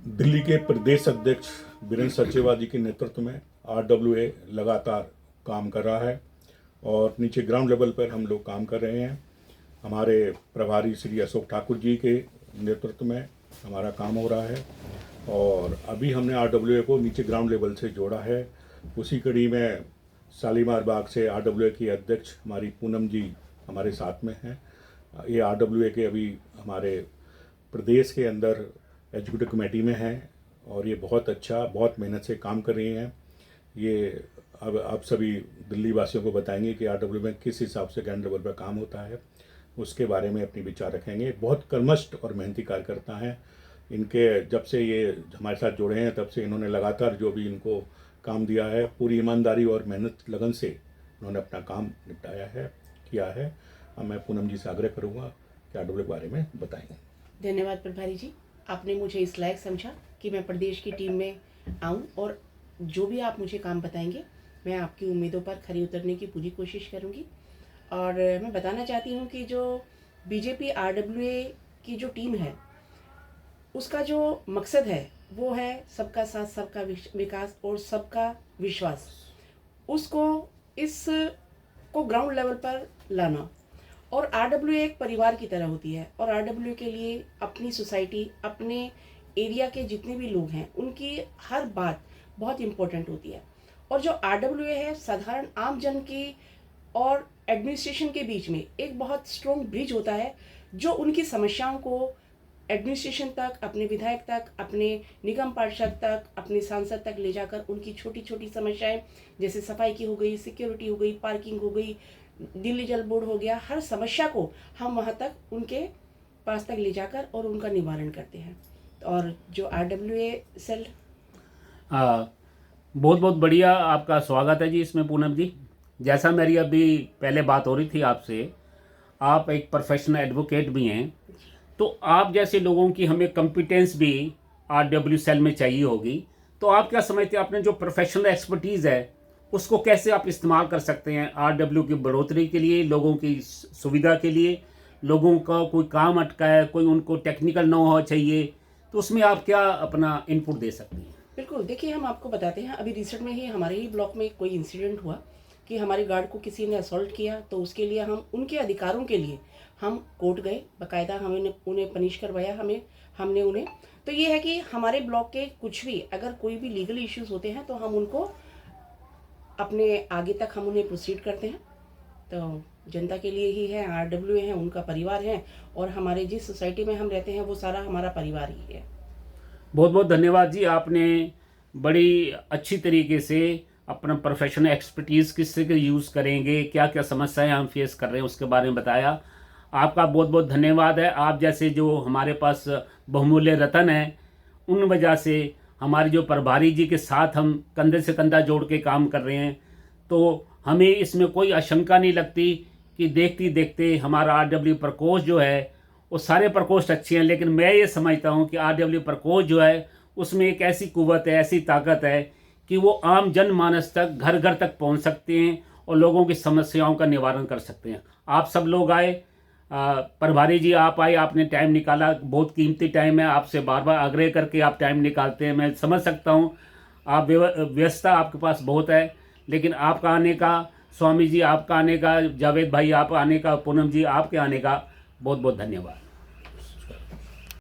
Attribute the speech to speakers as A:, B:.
A: दिल्ली के प्रदेश अध्यक्ष वीरेंद्र सचेवा जी के नेतृत्व में आरडब्ल्यूए लगातार काम कर रहा है और नीचे ग्राउंड लेवल पर हम लोग काम कर रहे हैं। हमारे प्रभारी श्री अशोक ठाकुर जी के नेतृत्व में हमारा काम हो रहा है और अभी हमने आरडब्ल्यूए को नीचे ग्राउंड लेवल से जोड़ा है। उसी कड़ी में शालीमार बाग से आरडब्ल्यूए की अध्यक्ष हमारी पूनम जी हमारे साथ में हैं। ये आरडब्ल्यूए के अभी हमारे प्रदेश के अंदर एग्जीक्यूटिव कमेटी में हैं और ये बहुत मेहनत से काम कर रही हैं। ये अब आप सभी दिल्ली वासियों को बताएंगे कि आरडब्ल्यू में किस हिसाब से ग्राउंड लेवल पर काम होता है, उसके बारे में अपनी विचार रखेंगे। बहुत कर्मठ और मेहनती कार्यकर्ता हैं। इनके जब से ये हमारे साथ जुड़े हैं तब से इन्होंने लगातार जो भी इनको काम दिया है पूरी ईमानदारी और मेहनत लगन से इन्होंने अपना काम निपटाया है, किया है। अब मैं पूनम जी से आग्रह करूँगा कि आरडब्ल्यू के बारे में बताएंगे।
B: धन्यवाद प्रभारी जी, आपने मुझे इस लायक समझा कि मैं प्रदेश की टीम में आऊं और जो भी आप मुझे काम बताएंगे मैं आपकी उम्मीदों पर खरी उतरने की पूरी कोशिश करूंगी। और मैं बताना चाहती हूं कि जो बीजेपी आरडब्ल्यूए की जो टीम है उसका जो मकसद है वो है सबका साथ, सबका विकास और सबका विश्वास। उसको इसको ग्राउंड लेवल पर लाना और आरडब्ल्यूए एक परिवार की तरह होती है और आरडब्ल्यूए के लिए अपनी सोसाइटी, अपने एरिया के जितने भी लोग हैं उनकी हर बात बहुत इम्पोर्टेंट होती है। और जो आरडब्ल्यूए है साधारण आम जन की और एडमिनिस्ट्रेशन के बीच में एक बहुत स्ट्रॉन्ग ब्रिज होता है जो उनकी समस्याओं को एडमिनिस्ट्रेशन तक, अपने विधायक तक, अपने निगम पार्षद तक, अपने सांसद तक ले जाकर उनकी छोटी छोटी समस्याएं जैसे सफाई की हो गई, सिक्योरिटी हो गई, पार्किंग हो गई, दिल्ली जल बोर्ड हो गया, हर समस्या को हम वहाँ तक उनके पास तक ले जाकर और उनका निवारण करते हैं। और जो आरडब्ल्यूए सेल
C: बहुत बहुत बढ़िया, आपका स्वागत है जी इसमें पूनम जी। जैसा मेरी अभी पहले बात हो रही थी आपसे, आप एक प्रोफेशनल एडवोकेट भी हैं, तो आप जैसे लोगों की हमें कंपिटेंस भी आरडब्ल्यू सेल में चाहिए होगी। तो आप क्या समझते हैं अपने जो प्रोफेशनल एक्सपर्टीज़ है उसको कैसे आप इस्तेमाल कर सकते हैं आरडब्ल्यू की बढ़ोतरी के लिए, लोगों की सुविधा के लिए? लोगों का कोई काम अटका है, कोई उनको टेक्निकल नो हो चाहिए, तो उसमें आप क्या अपना इनपुट दे सकते हैं?
B: बिल्कुल, देखिए हम आपको बताते हैं, अभी रिसेंट में ही हमारे ही ब्लॉक में कोई इंसिडेंट हुआ कि हमारे गार्ड को किसी ने असॉल्ट किया, तो उसके लिए हम उनके अधिकारों के लिए हम कोर्ट गए, बाकायदा हमने उन्हें पनिश करवाया, हमने उन्हें। तो ये है कि हमारे ब्लॉक के कुछ भी अगर कोई भी लीगल इश्यूज होते हैं तो हम उनको अपने आगे तक हम उन्हें प्रोसीड करते हैं। तो जनता के लिए ही है, आरडब्ल्यू है, उनका परिवार है और हमारे जिस सोसाइटी में हम रहते हैं वो सारा हमारा परिवार ही है।
C: बहुत बहुत धन्यवाद जी, आपने बड़ी अच्छी तरीके से अपना प्रोफेशनल एक्सपर्टीज़ किस तरह यूज़ करेंगे, क्या क्या समस्याएं हम फेस कर रहे हैं उसके बारे में बताया। आपका बहुत बहुत धन्यवाद है। आप जैसे जो हमारे पास बहुमूल्य रतन हैं, उन वजह से हमारे जो प्रभारी जी के साथ हम कंधे से कंधा जोड़ के काम कर रहे हैं, तो हमें इसमें कोई आशंका नहीं लगती कि देखते देखते हमारा आरडब्ल्यू प्रकोष्ठ जो है वो सारे प्रकोष्ठ अच्छे हैं, लेकिन मैं ये समझता हूँ कि आरडब्ल्यू प्रकोष्ठ जो है उसमें एक ऐसी कुव्वत है, ऐसी ताकत है कि वो आम जनमानस तक, घर घर तक पहुँच सकते हैं और लोगों की समस्याओं का निवारण कर सकते हैं। आप सब लोग आए, प्रभारी जी आप आए, आपने टाइम निकाला, बहुत कीमती टाइम है, आपसे बार बार आग्रह करके आप टाइम निकालते हैं। मैं समझ सकता हूँ आप व्यस्तता आपके पास बहुत है, लेकिन आपका आने का, स्वामी जी आपका आने का, जावेद भाई आप आने का, पूनम जी आपके आने का बहुत बहुत धन्यवाद।